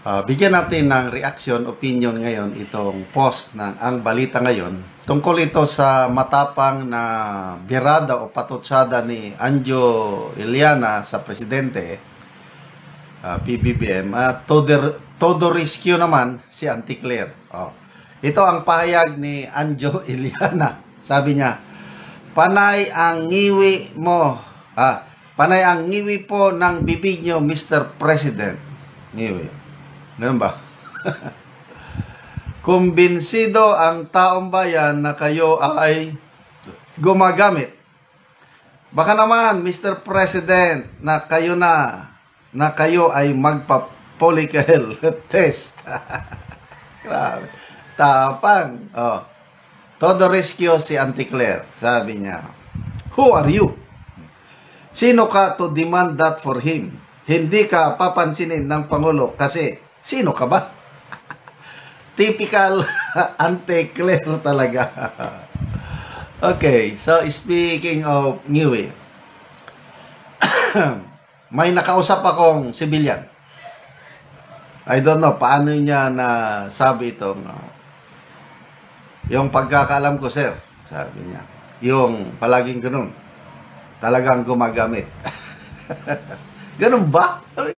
Bigyan natin ng reaction, opinion ngayon itong post ng Ang Balita Ngayon tungkol ito sa matapang na birada o patutsada ni Anjo Iliana sa presidente, PBBM, at todo rescue naman si Auntie Claire. Ito ang pahayag ni Anjo Iliana. Sabi niya, panay ang ngiwi mo, panay ang ngiwi po ng bibig nyo, Mr. President. Ngiwi. Ganun ba? Kumbinsido ang taong bayan na kayo ay gumagamit. Baka naman, Mr. President, na kayo ay magpa-follicle test. Grabe. Tapang. Todo rescue si Auntie Claire. Sabi niya, who are you? Sino ka to demand that for him? Hindi ka papansinin ng Pangulo kasi sino ka ba? Typical Auntie Claire talaga. Okay, so speaking of ngiwi, may nakausap akong civilian. I don't know paano niya nasabi itong yung pagkakaalam ko, sir, sabi niya. Yung palaging ganun, talagang gumagamit. Ganun ba?